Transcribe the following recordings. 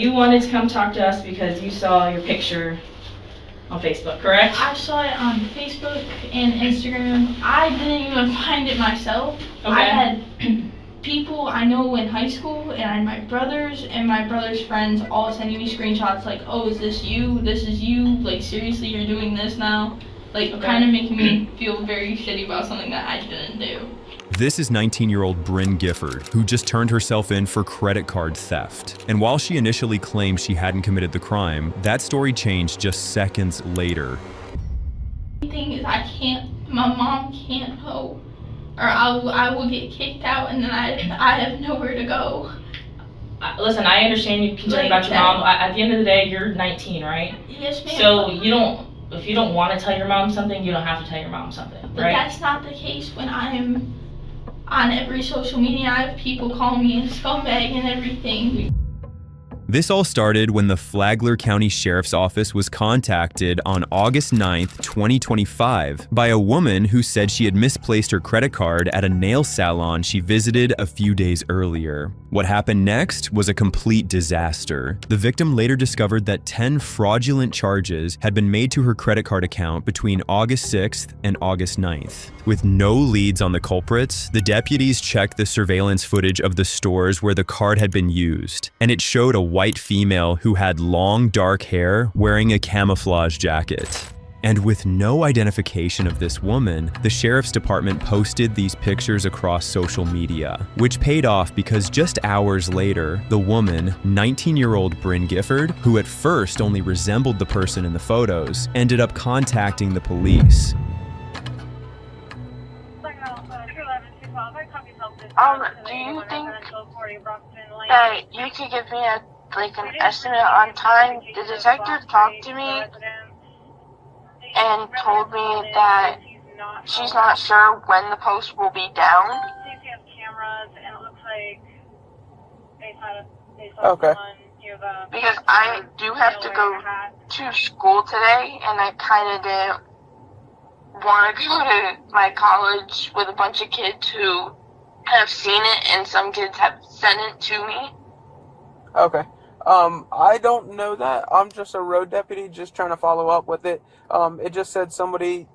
You wanted to come talk to us because you saw your picture on Facebook, correct? I saw it on Facebook and Instagram. I didn't even find it myself. Okay. I had people I know in high school, and I had my brothers and my brother's friends all sending me screenshots like, oh, is this you? This is you? Like, seriously, you're doing this now? Like, Okay. kind of making me feel very shitty about something that I didn't do. This is 19-year-old Bryn Gifford, who just turned herself in for credit card theft. And while she initially claimed she hadn't committed the crime, that story changed just seconds later. The thing is, my mom can't know, or I will get kicked out, and then I have nowhere to go. Listen, I understand you concerned about your mom. At the end of the day, you're 19, right? Yes, ma'am. So if you don't want to tell your mom something, you don't have to tell your mom something, right? But that's not the case when I am on every social media. I have people call me a scumbag and everything. This all started when the Flagler County Sheriff's Office was contacted on August 9th, 2025 by a woman who said she had misplaced her credit card at a nail salon she visited a few days earlier. What happened next was a complete disaster. The victim later discovered that 10 fraudulent charges had been made to her credit card account between August 6th and August 9th. With no leads on the culprits, the deputies checked the surveillance footage of the stores where the card had been used, and it showed a white female who had long dark hair wearing a camouflage jacket. And with no identification of this woman, the sheriff's department posted these pictures across social media, which paid off because just hours later, the woman, 19-year-old Bryn Gifford, who at first only resembled the person in the photos, ended up contacting the police. Do you think that you could give me an estimate on time? The detective talked to me and told me that she's not sure when the post will be down. Okay. Because I do have to go to school today, and I kind of didn't want to go to my college with a bunch of kids who have seen it, and some kids have sent it to me. Okay. I don't know that. I'm just a road deputy, just trying to follow up with it. It just said somebody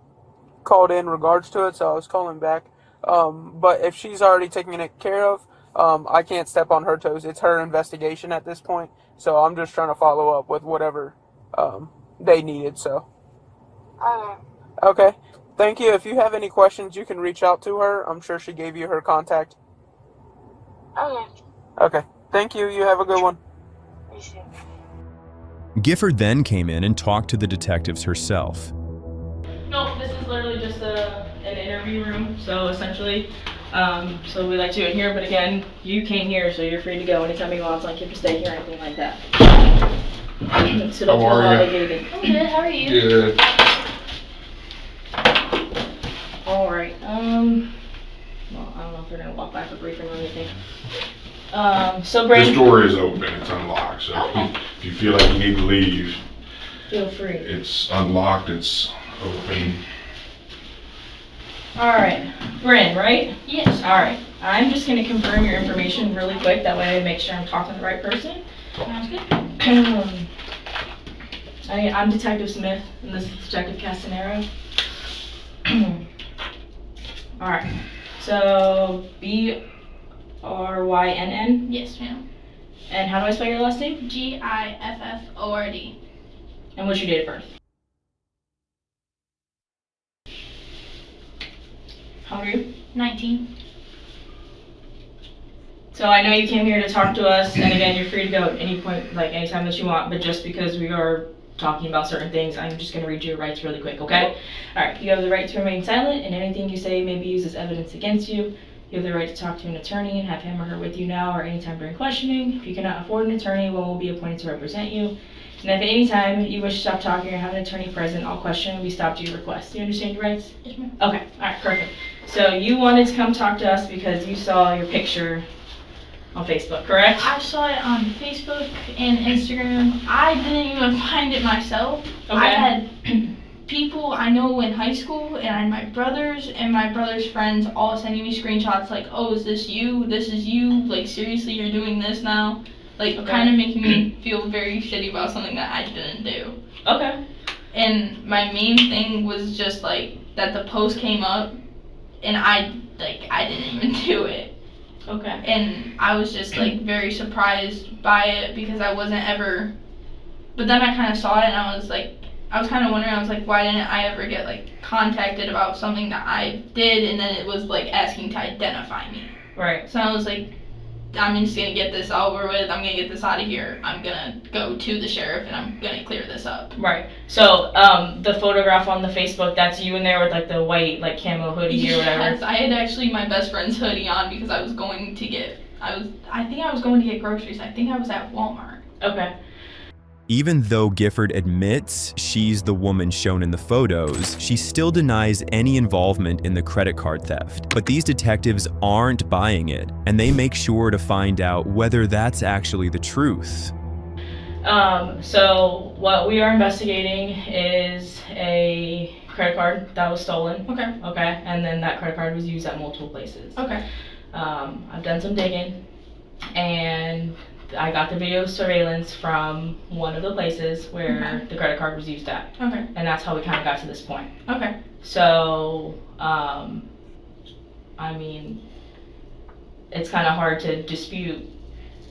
called in regards to it, so I was calling back. But if she's already taking it care of, I can't step on her toes. It's her investigation at this point, so I'm just trying to follow up with whatever they needed, so. Okay. Thank you. If you have any questions, you can reach out to her. I'm sure she gave you her contact. Okay. Thank you. You have a good one. Gifford then came in and talked to the detectives herself. No, this is literally just an interview room, so essentially, so we like to do it here, but again, you came here, so you're free to go anytime you want. It's not like you have to stay here or anything like that. So don't feel obligated. I'm good. How are you? Good. Alright, well, I don't know if they're gonna walk by for briefing or anything. So Brandon. This door is open, it's unlocked, so Okay. if you feel like you need to leave, Feel free. it's unlocked, it's open. Alright, Bryn, right? Yes. Alright, I'm just gonna confirm your information really quick, that way I make sure I'm talking to the right person. Sounds good. I'm Detective Smith, and this is Detective Castanero. Alright, so B-R-Y-N-N? Yes, ma'am. And how do I spell your last name? Gifford. And what's your date of birth? How old are you? 19. So I know you came here to talk to us, and again, you're free to go at any point, like anytime that you want, but just because we are talking about certain things, I'm just going to read you your rights really quick, okay? Alright, you have the right to remain silent, and anything you say may be used as evidence against you. You have the right to talk to an attorney and have him or her with you now or anytime during questioning. If you cannot afford an attorney, one will be appointed to represent you. And if at any time you wish to stop talking or have an attorney present, all questioning will be stopped at your request. Do you understand your rights? Yes, ma'am. Okay, alright, perfect. So you wanted to come talk to us because you saw your picture on Facebook, correct? I saw it on Facebook and Instagram. I didn't even find it myself. Okay. I had people I know in high school, and I had my brothers and my brother's friends all sending me screenshots like, oh, is this you? This is you? Like, seriously, you're doing this now? like Okay. kind of making me feel very shitty about something that I didn't do. Okay. And my main thing was just like that the post came up, and I didn't even do it. Okay. And I was just like very surprised by it because I wasn't ever. But then I kind of saw it and I was kind of wondering. I was like, why didn't I ever get like contacted about something that I did? And then it was like asking to identify me. Right. So I was like, I'm just gonna get this over with. I'm gonna get this out of here. I'm gonna go to the sheriff and I'm gonna clear this up. Right. So, the photograph on the Facebook, that's you in there with like the white like camo hoodie or whatever. Yes, I had actually my best friend's hoodie on because I was going to get. I think I was going to get groceries. I think I was at Walmart. Okay. Even though Gifford admits she's the woman shown in the photos, she still denies any involvement in the credit card theft. But these detectives aren't buying it, and they make sure to find out whether that's actually the truth. So what we are investigating is a credit card that was stolen. Okay. Okay. And then that credit card was used at multiple places. Okay. I've done some digging, and I got the video surveillance from one of the places where the credit card was used at. Okay. And that's how we kind of got to this point. Okay. So, I mean, it's kind of hard to dispute.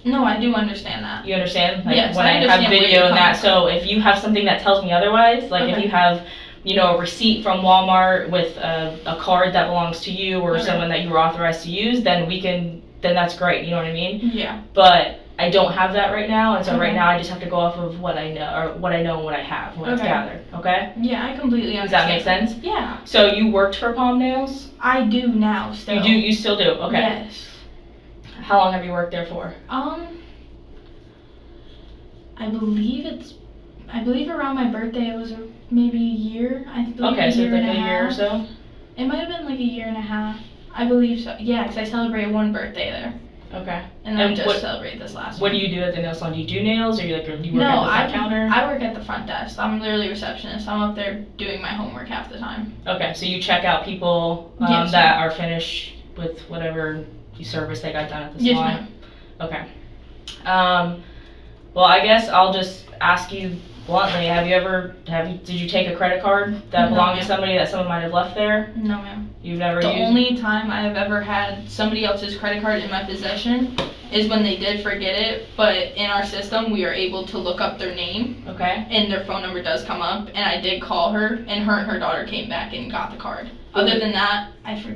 No, I do understand that. You understand? Like, Yes, when I I have understand where video you're and that. coming So if you have something that tells me otherwise, like if Okay. you have, you know, a receipt from Walmart with a card that belongs to you or Okay. someone that you were authorized to use, then then that's great. You know what I mean? Yeah. But I don't have that right now, and so right Okay. now I just have to go off of what I know, or what I know and what I have, what I've Okay. gathered. Okay? Yeah, I completely Does that understand. make sense? Yeah. So you worked for Palm Nails? I do now still. You still do? Okay. Yes. How long have you worked there for? I believe around my birthday it was maybe a year. I believe Okay, a so year like and a year or half. so? It might have been like a year and a half. I believe so. Yeah, because I celebrated one birthday there. Okay. And then And just what- celebrate this last What one. do you do at the nail salon? Do you do nails, or you work No, at the front counter? I work at the front desk. I'm literally a receptionist. I'm up there doing my homework half the time. Okay, so you check out people Yes, that ma'am. are finished with whatever service they got done at the Yes, salon? ma'am. Okay. Well, I guess I'll just ask you bluntly, did you take a credit card that No, belonged to ma'am. somebody that someone might have left there? No, ma'am. You've never The used? only time I have ever had somebody else's credit card in my possession is when they did forget it, but in our system we are able to look up their name Okay. and their phone number does come up, and I did call her and her daughter came back and got the card. Other than that,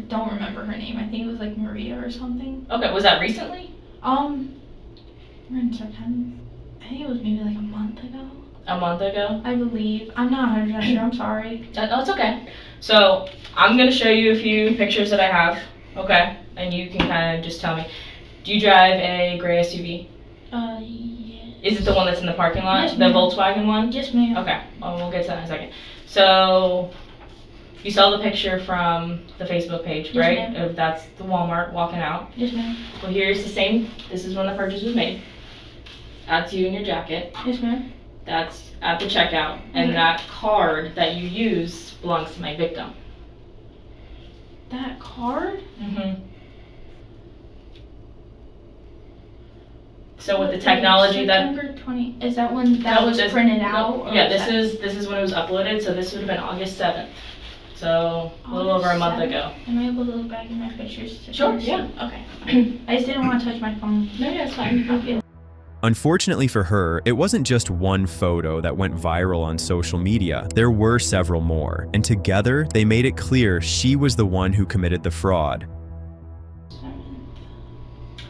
don't remember her name. I think it was like Maria or something. Okay, was that recently? We're in September. I think it was maybe like a month ago. A month ago? I believe. I'm not 100% sure. I'm sorry. Oh, it's okay. So, I'm going to show you a few pictures that I have, okay? And you can kind of just tell me. Do you drive a gray SUV? Yes. Is it the one that's in the parking lot? Yes, The ma'am. Volkswagen one? Yes, ma'am. Okay, well, we'll get to that in a second. So, you saw the picture from the Facebook page, Yes, right? ma'am. That's the Walmart walking out. Yes, ma'am. Well, here's the same. This is when the purchase was made. That's you in your jacket. Yes, ma'am. That's at the checkout. And Okay. that card that you use belongs to my victim. That card? Mm-hmm. So with the technology that September 20. Is that when that No, was this- printed no, out? or yeah, was this is when it was uploaded, so this would have been August 7th. So a little over a month August ago. 7th? Am I able to look back in my pictures? to Sure, see? yeah. Okay. I just didn't want to touch my phone. No, yeah, it's fine. Okay. Unfortunately for her, it wasn't just one photo that went viral on social media. There were several more, and together they made it clear she was the one who committed the fraud.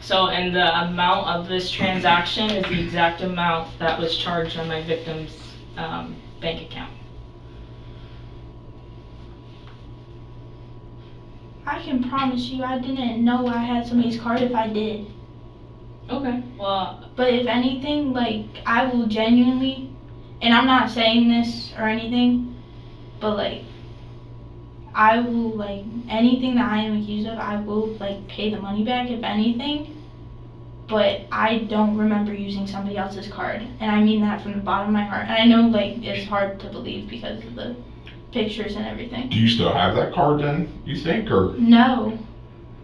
So, and the amount of this transaction is the exact amount that was charged on my victim's bank account. I can promise you I didn't know I had somebody's card if I did. Okay. Well, But if anything, like, I will genuinely, and I'm not saying this or anything, but like, I will, like, anything that I am accused of, I will, like, pay the money back if anything. But I don't remember using somebody else's card. And I mean that from the bottom of my heart. And I know, like, it's hard to believe because of the pictures and everything. Do you still have that card then, you think, or? No.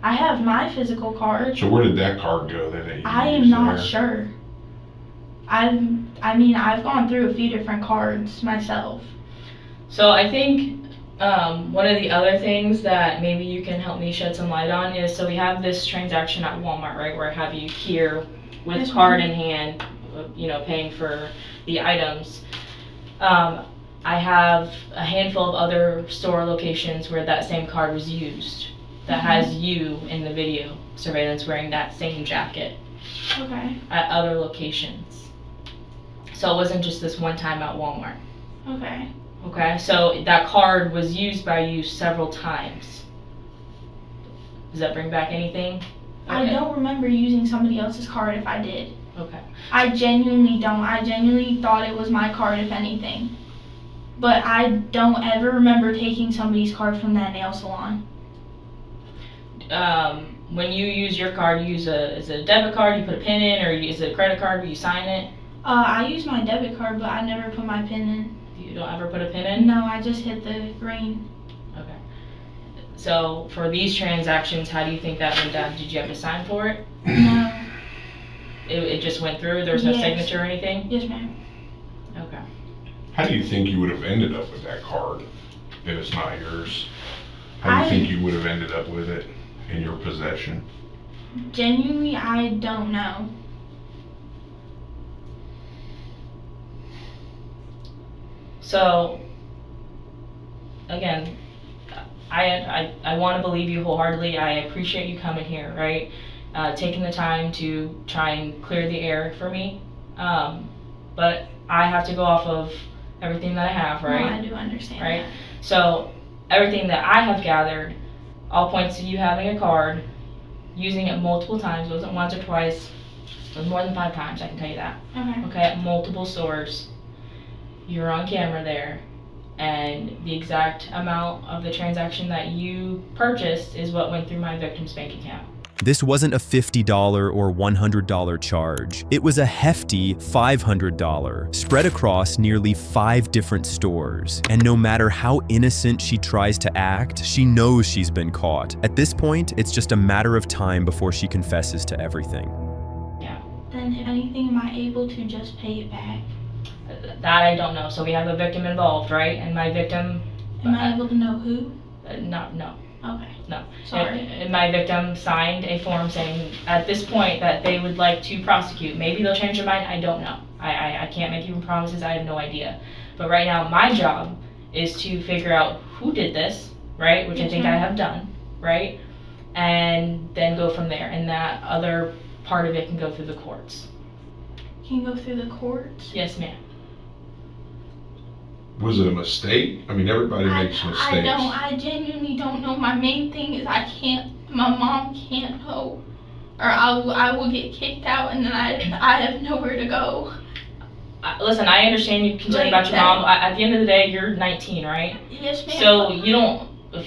I have my physical card. So where did that card go then that you I am used not there? sure. I've gone through a few different cards myself. So I think one of the other things that maybe you can help me shed some light on is, so we have this transaction at Walmart, right, where I have you here with Yes, card ma'am. in hand, paying for the items. I have a handful of other store locations where that same card was used that has you in the video surveillance wearing that same jacket Okay. at other locations. So it wasn't just this one time at Walmart. Okay. Okay, so that card was used by you several times. Does that bring back anything? I don't remember using somebody else's card if I did. Okay. I genuinely don't. I genuinely thought it was my card, if anything. But I don't ever remember taking somebody's card from that nail salon. When you use your card, you use is it a debit card, you put a pin in, or is it a credit card where you sign it? I use my debit card, but I never put my PIN in. You don't ever put a pin in? No, I just hit the green. Okay. So for these transactions, how do you think that went down? Did you have to sign for it? No. It just went through? There was no Yes. signature or anything? Yes, ma'am. Okay. How do you think you would have ended up with that card if it's not yours? How do you think you would have ended up with it in your possession? Genuinely, I don't know. So, again, I want to believe you wholeheartedly. I appreciate you coming here, right? Taking the time to try and clear the air for me. But I have to go off of everything that I have, right? No, I do understand Right? that. So, everything that I have gathered all points to you having a card, using it multiple times. It wasn't once or twice. It was more than 5 times, I can tell you that. Okay. Okay, at multiple stores. You're on camera there, and the exact amount of the transaction that you purchased is what went through my victim's bank account. This wasn't a $50 or $100 charge. It was a hefty $500, spread across nearly 5 different stores. And no matter how innocent she tries to act, she knows she's been caught. At this point, it's just a matter of time before she confesses to everything. Yeah. Then, if anything, am I able to just pay it back? That I don't know. So we have a victim involved, right? And my victim... Am I able to know who? No. Okay. No. Sorry. And my victim signed a form saying at this point that they would like to prosecute. Maybe they'll change their mind. I don't know. I can't make you promises. I have no idea. But right now, my job is to figure out who did this, right? Which I think I have done, right? And then go from there. And that other part of it can go through the courts. Can you go through the courts? Yes, ma'am. Was it a mistake? I mean, everybody makes mistakes. I genuinely don't know. My main thing is my mom can't know. Or I will get kicked out and then I have nowhere to go. Listen, I understand you complaining about your mom. At the end of the day, you're 19, right? Yes, ma'am. So if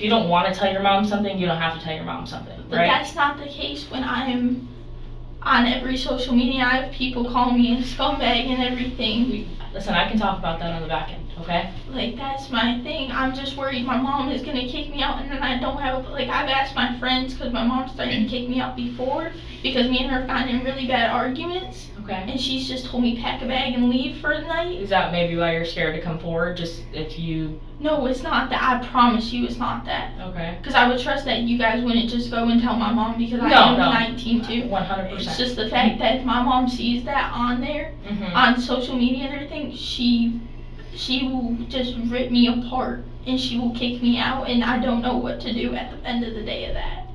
you don't want to tell your mom something, you don't have to tell your mom something, But right? that's not the case when I'm on every social media. I have people call me a scumbag and everything. Listen, I can talk about that on the back end, okay? Like, that's my thing. I'm just worried my mom is going to kick me out and then I don't have, I've asked my friends because my mom's starting to kick me out before because me and her got in really bad arguments. Okay. And she's just told me pack a bag and leave for the night. Is that maybe why you're scared to come forward? Just if you... No, it's not that. I promise you it's not that. Okay. Because I would trust that you guys wouldn't just go and tell my mom because I No, am no. 19 too. 100%. It's just the fact that if my mom sees that on there, Mm-hmm. on social media and everything, she will just rip me apart and she will kick me out and I don't know what to do at the end of the day of that.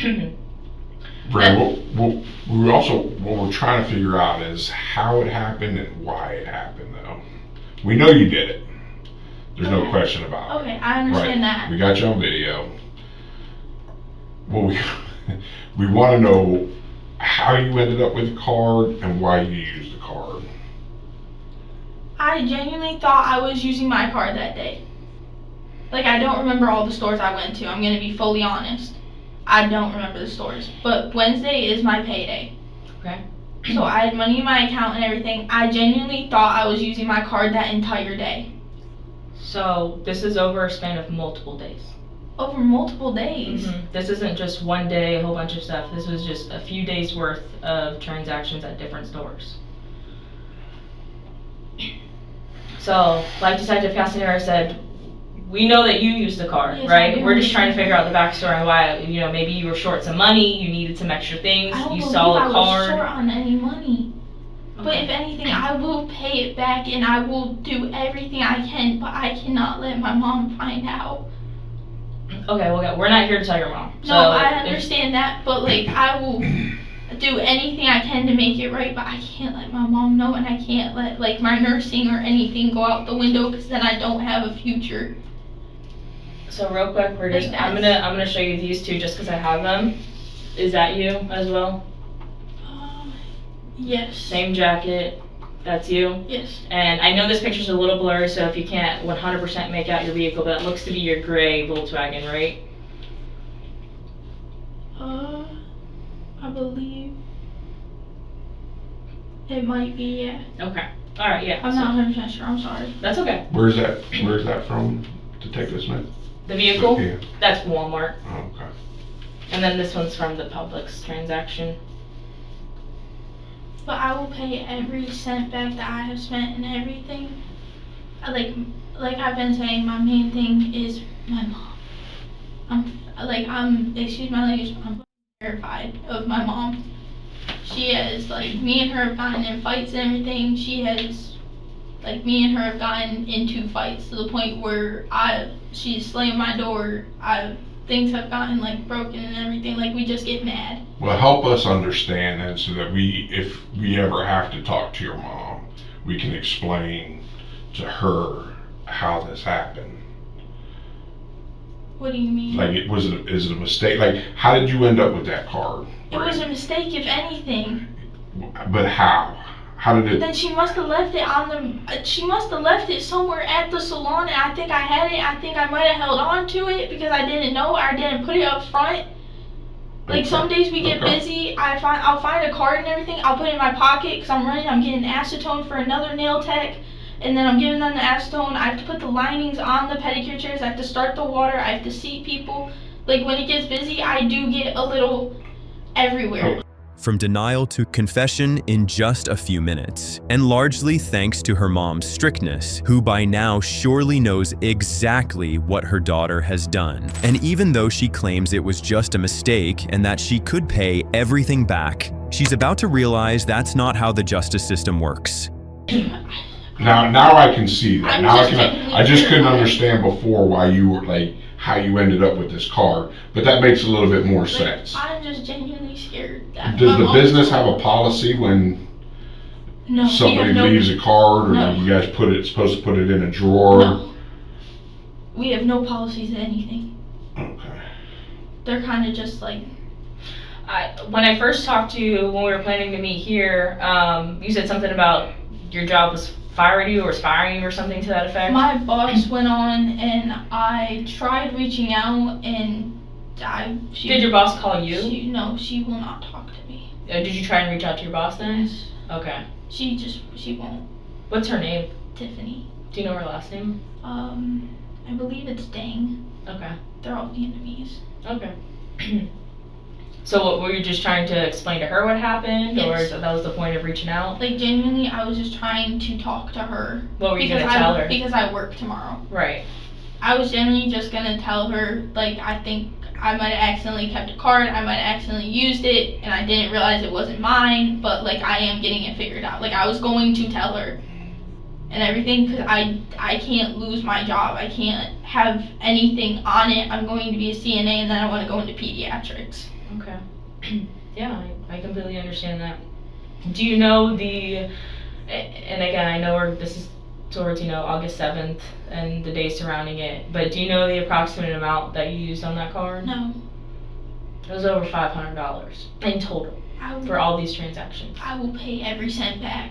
Okay. Ray, what we're trying to figure out is how it happened and why it happened, though. We know you did it. There's no question about it. Okay, I understand that. We got you on video. Well, we want to know how you ended up with the card and why you used the card. I genuinely thought I was using my card that day. Like, I don't remember all the stores I went to. I'm going to be fully honest. I don't remember the stores. But Wednesday is my payday. Okay. So I had money in my account and everything. I genuinely thought I was using my card that entire day. So this is over a span of multiple days. Over multiple days. Mm-hmm. This isn't just one day, a whole bunch of stuff. This was just a few days worth of transactions at different stores. So, like Detective Castanera said, we know that you used the car, Yes, I right? do We're just trying to understand figure out the backstory on why, you know, maybe you were short some money, you needed some extra things, I don't you believe saw I a was card. short on any money. But Okay. if anything, I will pay it back and I will do everything I can, but I cannot let my mom find out. Okay, well, we're not here to tell your mom. No, So I if- understand that, but like I will do anything I can to make it right, but I can't let my mom know, and I can't let like my nursing or anything go out the window, because then I don't have a future. So real quick, we're just, Like I'm gonna show you these two just because I have them. Is that you as well? Yes. Same jacket. That's you. Yes. And I know this picture's a little blurry, so if you can't 100% make out your vehicle, but it looks to be your gray Volkswagen, right? I believe it might be, yeah. Okay. All right. Yeah. I'm not 100% sure. I'm sorry. That's okay. Where's that from, Detective Smith? The vehicle. Yeah. That's Walmart. Oh, okay. And then this one's from the Publix transaction. But I will pay every cent back that I have spent and everything. Like I've been saying, my main thing is my mom. Excuse my language, I'm terrified of my mom. She has, like, me and her have gotten in fights and everything. Me and her have gotten into fights to the point where she's slammed my door. Things have gotten, like, broken and everything. Like, we just get mad. Well, help us understand, and so that if we ever have to talk to your mom, we can explain to her how this happened. What do you mean? Like, is it a mistake? Like, how did you end up with that card? It was a mistake, if anything. But how? How did it? Then she must have left it she must have left it somewhere at the salon, and I think I had it. I think I might have held on to it because I didn't know, or I didn't put it up front. Like, some days we get busy, I'll find a card and everything, I'll put it in my pocket because I'm getting acetone for another nail tech, and then I'm giving them the acetone. I have to put the linings on the pedicure chairs, I have to start the water, I have to seat people. Like, when it gets busy, I do get a little everywhere. From denial to confession in just a few minutes, and largely thanks to her mom's strictness, who by now surely knows exactly what her daughter has done. And even though she claims it was just a mistake and that she could pay everything back, she's about to realize that's not how the justice system works. Now I can see that. I just couldn't understand before why you were like, how you ended up with this card, but that makes a little bit more sense. I'm just genuinely scared. That Does the business have a policy when somebody leaves a card, or you guys supposed to put it in a drawer? No. We have no policies in anything. Okay. They're kind of just like. When I first talked to you when we were planning to meet here, you said something about your job was firing you or something to that effect. My boss went on, and I tried reaching out, and Did your boss call you? No, she will not talk to me. Did you try and reach out to your boss then? Yes. Okay. She won't. What's her name? Tiffany. Do you know her last name? I believe it's Dang. Okay. They're all Vietnamese. Okay. So what, were you just trying to explain to her what happened? Yes. Or that was the point of reaching out? Like, genuinely, I was just trying to talk to her. What were you going to tell her? Because I work tomorrow. Right. I was genuinely just going to tell her, like, I think I might have accidentally kept a card, I might have accidentally used it, and I didn't realize it wasn't mine, but, like, I am getting it figured out. Like, I was going to tell her and everything, because I can't lose my job. I can't have anything on it. I'm going to be a CNA, and then I want to go into pediatrics. Okay. Yeah, I completely understand that. Do you know and again, I know this is towards, August 7th and the days surrounding it, but do you know the approximate amount that you used on that card? No. It was over $500 in total for all these transactions. I will pay every cent back.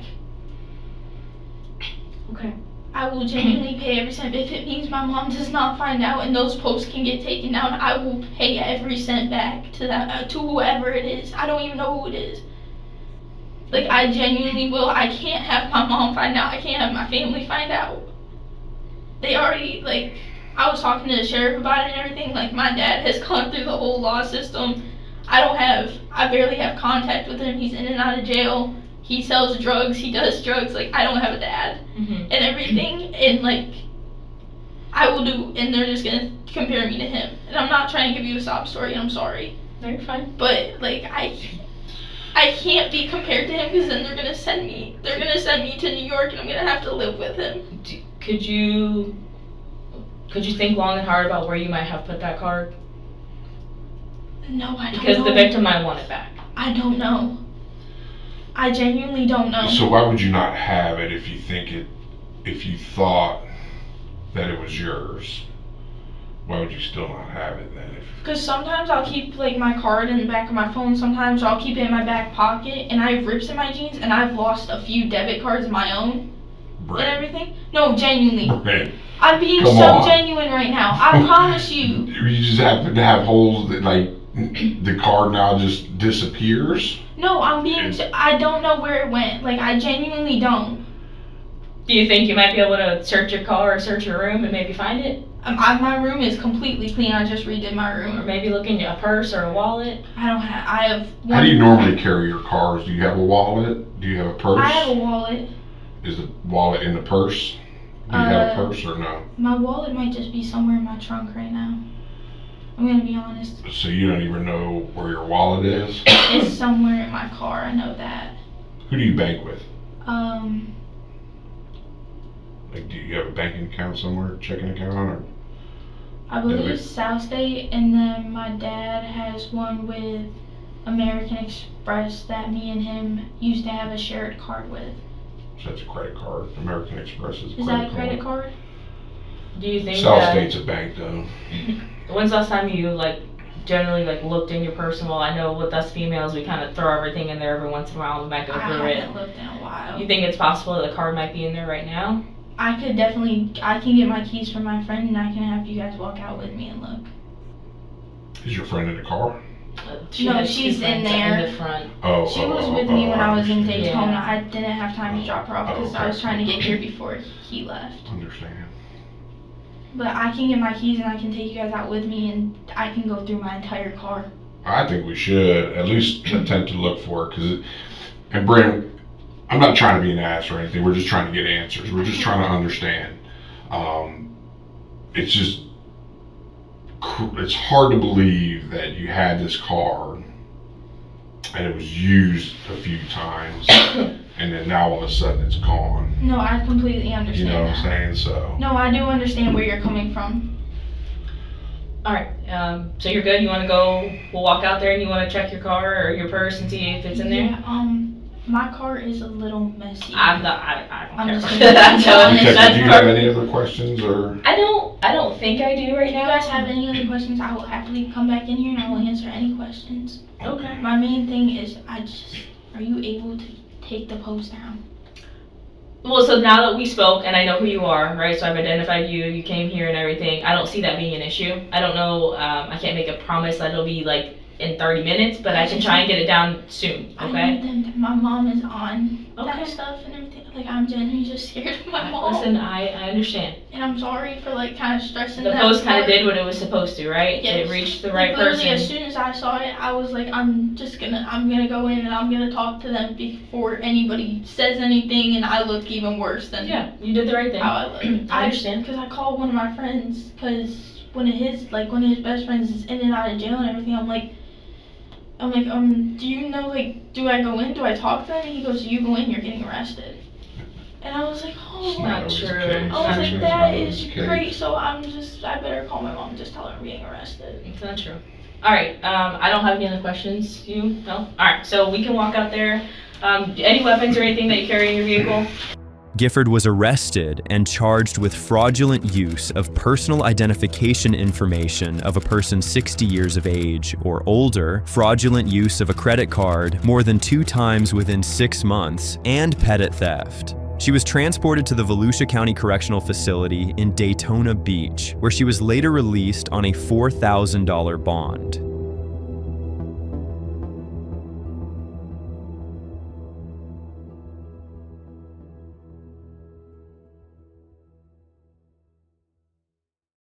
Okay. I will genuinely pay every cent. If it means my mom does not find out and those posts can get taken down, I will pay every cent back to whoever it is. I don't even know who it is. Like, I genuinely will. I can't have my mom find out. I can't have my family find out. They already, like, I was talking to the sheriff about it and everything. Like, my dad has gone through the whole law system. I barely have contact with him. He's in and out of jail. he sells drugs, he does drugs, like, I don't have a dad Mhm. and everything, and, like, I will do, and they're just gonna compare me to him. And I'm not trying to give you a sob story, I'm sorry. No, you're fine. But, like, I can't be compared to him because then they're gonna send me to New York and I'm gonna have to live with him. Could you think long and hard about where you might have put that card? No, I don't know. Because the victim might want it back. I don't know. I genuinely don't know. So why would you not have it if you thought that it was yours? Why would you still not have it then? Because sometimes I'll keep, like, my card in the back of my phone. Sometimes I'll keep it in my back pocket. And I have rips in my jeans. And I've lost a few debit cards of my own. And everything. No, genuinely. Man, I'm being come so on. genuine right now. I promise you. You just happen to have holes that, like, the card now just disappears? No, I don't know where it went. Like, I genuinely don't. Do you think you might be able to search your car or search your room and maybe find it? My room is completely clean. I just redid my room. Or maybe look in a purse or a wallet? I have one. How do you normally carry your cars? Do you have a wallet? Do you have a purse? I have a wallet. Is the wallet in the purse? Do you have a purse or no? My wallet might just be somewhere in my trunk right now. I'm gonna be honest. So you don't even know where your wallet is? It's somewhere in my car, I know that. Who do you bank with? I Like, do you have a banking account somewhere, checking account, or? believe Debit. it's South State, and then my dad has one with American Express that me and him used to have a shared card with. So that's a credit card. American Express is a Is that a credit card? Do you think South that... State's a bank, though. When's the last time you, like, generally, like, looked in your personal? I know with us females, we kind of throw everything in there every once in a while and we might go through I it. haven't looked in a while. You think it's possible that the card might be in there right now? I can get my keys from my friend and I can have you guys walk out with me and look. Is your friend in the car? She No, has she's two in friends there. in the front. Oh, She was with me when I was in understand. Daytona. Yeah. I didn't have time to drop her off because I was trying to get here before he left. Understand. But I can get my keys and I can take you guys out with me and I can go through my entire car. I think we should at least attempt to look for it, and Brent, I'm not trying to be an ass or anything. We're just trying to get answers. We're just trying to understand. It's just, it's hard to believe that you had this card and it was used a few times and then now all of a sudden it's gone. No, I completely understand. You know what that. I'm saying? So. No, I do understand where you're coming from. Alright, so you're good? You want to go, we'll walk out there and you want to check your car or your purse and see if it's in there? Yeah, my car is a little messy. I don't I'm care. just gonna- I'm telling you, Because that's do you have perfect. any other questions or? I don't think I do right If you now. guys have any other questions, I will happily come back in here and I will answer any questions. Okay. My main thing is, are you able to take the post down? Well, so now that we spoke and I know who you are, right? So I've identified you, you came here and everything. I don't see that being an issue. I don't know, I can't make a promise that it'll be like in 30 minutes, but I can try and get it down soon, I okay? know them. My mom is on Okay. that stuff and everything. Like, I'm genuinely just scared of my mom. Listen, I understand. And I'm sorry for, like, kind of stressing The that post kind of part. did what it was supposed to, right? Yes. It reached the Like, right literally, person. as soon as I saw it, I was like, I'm gonna go in and I'm gonna talk to them before anybody says anything and I look even worse than Yeah, you did the right thing. how I look. I understand. Because I called one of my friends, because one of his best friends is in and out of jail and everything. I'm like, do you know, like, do I go in? Do I talk to them? And he goes, you go in, you're getting arrested. And I was like, It's oh. not always the true. case. I was like, It's that not always is the case. great, so I better call my mom and just tell her I'm getting arrested. It's not true. Alright, I don't have any other questions. You? No? Alright, so we can walk out there. Any weapons or anything that you carry in your vehicle? Gifford was arrested and charged with fraudulent use of personal identification information of a person 60 years of age or older, fraudulent use of a credit card more than 2 times within 6 months, and petit theft. She was transported to the Volusia County Correctional Facility in Daytona Beach, where she was later released on a $4,000 bond.